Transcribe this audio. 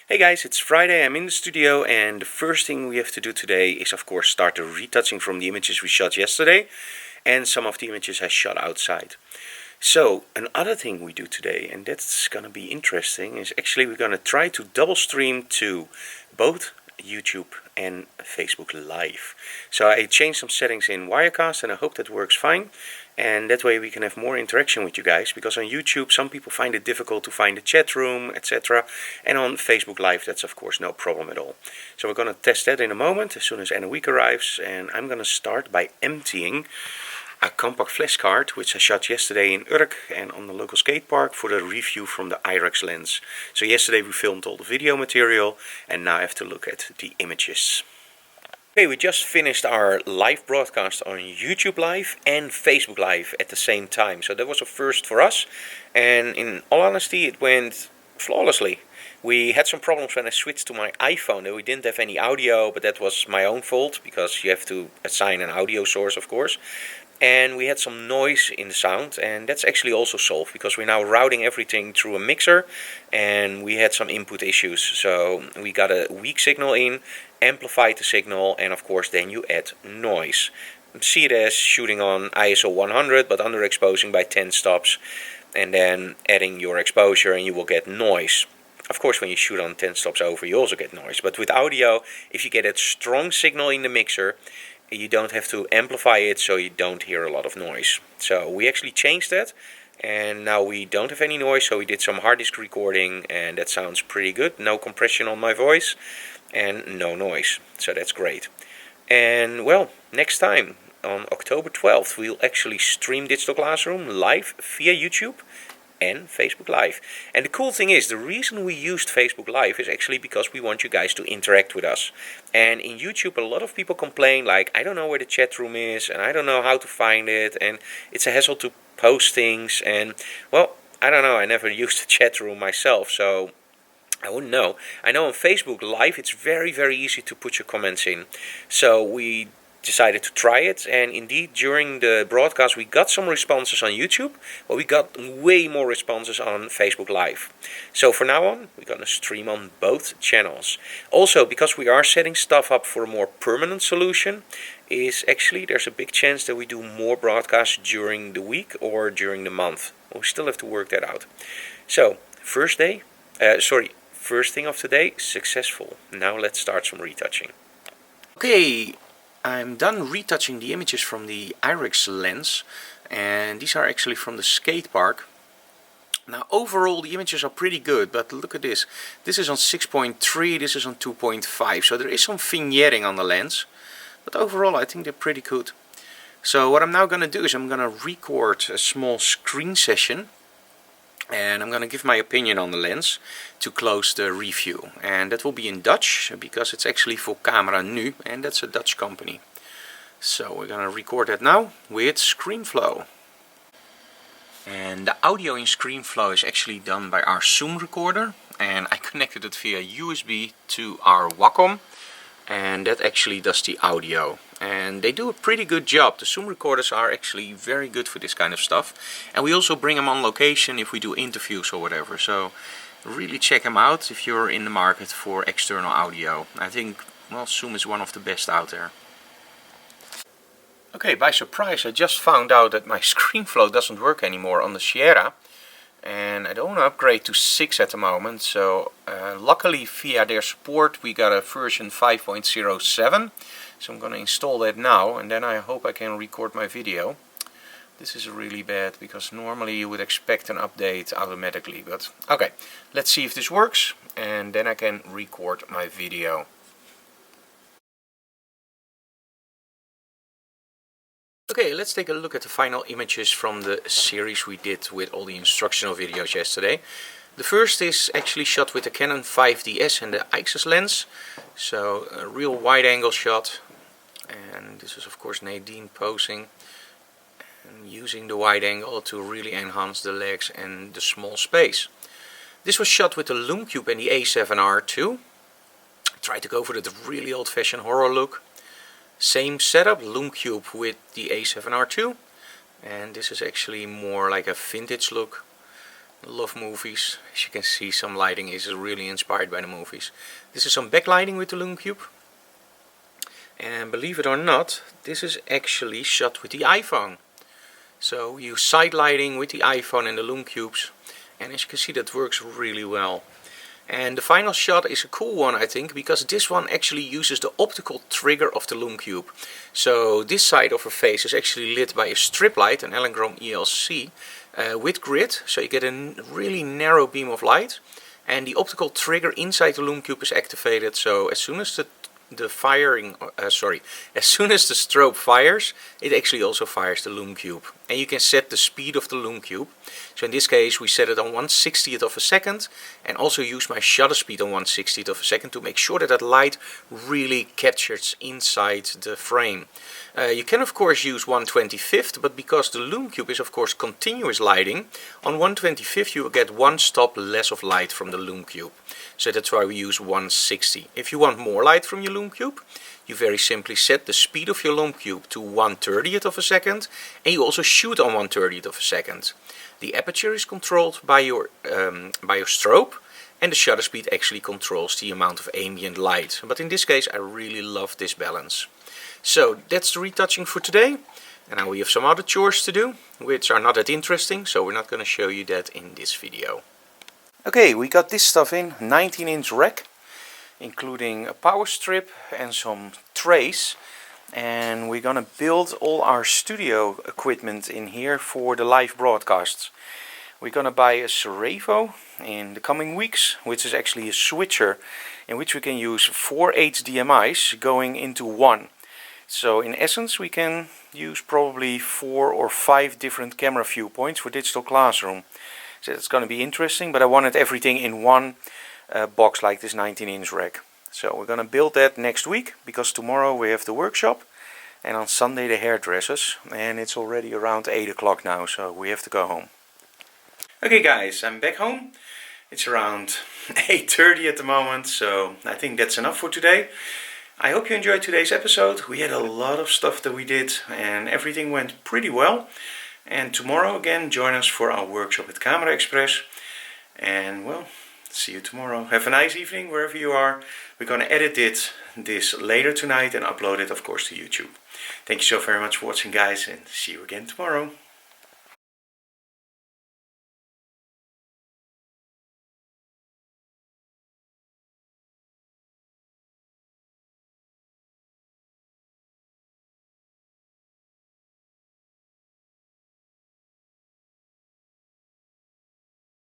Hey guys, it's Friday, I'm in the studio, and the first thing we have to do today is of course start the retouching from the images we shot yesterday, and some of the images I shot outside. So another thing we do today, and that's gonna be interesting, is actually we're gonna try to double stream to both YouTube and Facebook Live. So I changed some settings in Wirecast and I hope that works fine. And that way we can have more interaction with you guys, because on YouTube some people find it difficult to find the chat room, etc. And on Facebook Live that's of course no problem at all. So we're going to test that in a moment as soon as Anna-Week arrives, and I'm going to start by emptying a compact flash card which I shot yesterday in Urk and on the local skate park for the review from the IREX lens. So yesterday we filmed all the video material and now I have to look at the images. Okay, we just finished our live broadcast on YouTube Live and Facebook Live at the same time. So that was a first for us, and in all honesty it went flawlessly. We had some problems when I switched to my iPhone that we didn't have any audio, but that was my own fault because you have to assign an audio source, of course. And we had some noise in the sound, and that's actually also solved because we're now routing everything through a mixer, and we had some input issues. So we got a weak signal in, amplified the signal, and of course then you add noise. See it as shooting on ISO 100 but underexposing by 10 stops, and then adding your exposure and you will get noise. Of course when you shoot on 10 stops over you also get noise, but with audio, if you get a strong signal in the mixer, you don't have to amplify it, so you don't hear a lot of noise. So we actually changed that, and now we don't have any noise. So we did some hard disk recording, and that sounds pretty good. No compression on my voice, and no noise. So that's great. And well, next time on October 12th, we'll actually stream Digital Classroom live via YouTube and Facebook Live. And the cool thing is, the reason we used Facebook Live is actually because we want you guys to interact with us. And in YouTube a lot of people complain like, I don't know where the chat room is and I don't know how to find it, and it's a hassle to post things. And well, I don't know, I never used the chat room myself, so I wouldn't know. I know on Facebook Live it's very easy to put your comments in. So we decided to try it, and indeed during the broadcast we got some responses on YouTube, but we got way more responses on Facebook Live. So for now on we're going to stream on both channels. Also, because we are setting stuff up for a more permanent solution, is actually there's a big chance that we do more broadcasts during the week or during the month. We still have to work that out. So first thing of today, successful. Now let's start some retouching. Okay, I'm done retouching the images from the IREX lens, and these are actually from the skate park. Now overall the images are pretty good, but look at this. This is on 6.3, this is on 2.5, so there is some vignetting on the lens, but overall I think they're pretty good. So what I'm now going to do is I'm going to record a small screen session, and I'm going to give my opinion on the lens to close the review. And that will be in Dutch, because it's actually for Camera Nu, and that's a Dutch company. So we're going to record that now with ScreenFlow. And the audio in ScreenFlow is actually done by our Zoom recorder, and I connected it via USB to our Wacom, and that actually does the audio. And they do a pretty good job. The Zoom recorders are actually very good for this kind of stuff, and we also bring them on location if we do interviews or whatever. So really check them out if you're in the market for external audio. I think, well, Zoom is one of the best out there. Okay, by surprise I just found out that my ScreenFlow doesn't work anymore on the Sierra, and I don't want to upgrade to 6 at the moment. So luckily via their support we got a version 5.07, so I'm going to install that now, and then I hope I can record my video. This is really bad because normally you would expect an update automatically, but okay, let's see if this works, and then I can record my video. Okay, let's take a look at the final images from the series we did with all the instructional videos yesterday. The first is actually shot with the Canon 5DS and the IXS lens, so a real wide angle shot. And this is of course Nadine posing and using the wide angle to really enhance the legs and the small space. This was shot with the Lume-Cube and the A7R II. I tried to go for the really old-fashioned horror look. Same setup, Lume-Cube with the A7R II, and this is actually more like a vintage look. Love movies. As you can see, some lighting is really inspired by the movies. This is some backlighting with the Lume Cube. And believe it or not, this is actually shot with the iPhone. So we use side lighting with the iPhone and the Lume Cubes. And as you can see, that works really well. And the final shot is a cool one, I think, because this one actually uses the optical trigger of the Lume Cube. So this side of her face is actually lit by a strip light, an Elinchrom ELC, with grid, so you get a really narrow beam of light. And the optical trigger inside the Lume Cube is activated, so as soon as as soon as the strobe fires, it actually also fires the Lume Cube. And you can set the speed of the Lume Cube. So in this case we set it on 1/60th of a second, and also use my shutter speed on 1/60th of a second to make sure that that light really captures inside the frame. You can of course use 1/25th, but because the Lume Cube is of course continuous lighting, on 1/25th you will get one stop less of light from the Lume Cube. So that's why we use 1/60. If you want more light from your Lume Cube, you very simply set the speed of your Lume Cube to 1/30th of a second, and you also shoot on 1/30th of a second. The aperture is controlled by your strobe, and the shutter speed actually controls the amount of ambient light. But in this case I really love this balance. So that's the retouching for today. And now we have some other chores to do, which are not that interesting, so we're not going to show you that in this video. Okay, we got this stuff in, 19-inch rack, including a power strip and some trays. And we're gonna build all our studio equipment in here for the live broadcasts. We're gonna buy a Cerevo in the coming weeks, which is actually a switcher in which we can use 4 HDMIs going into one. So in essence we can use probably 4 or 5 different camera viewpoints for Digital Classroom. So it's going to be interesting, but I wanted everything in one box like this 19-inch rack. So we're going to build that next week, because tomorrow we have the workshop and on Sunday the hairdressers, and it's already around 8 o'clock now, so we have to go home. Okay guys, I'm back home. It's around 8:30 at the moment, so I think that's enough for today. I hope you enjoyed today's episode. We had a lot of stuff that we did and everything went pretty well. And tomorrow again, join us for our workshop at Camera Express. And well, see you tomorrow. Have a nice evening wherever you are. We're going to edit this later tonight and upload it of course to YouTube. Thank you so very much for watching guys, and see you again tomorrow.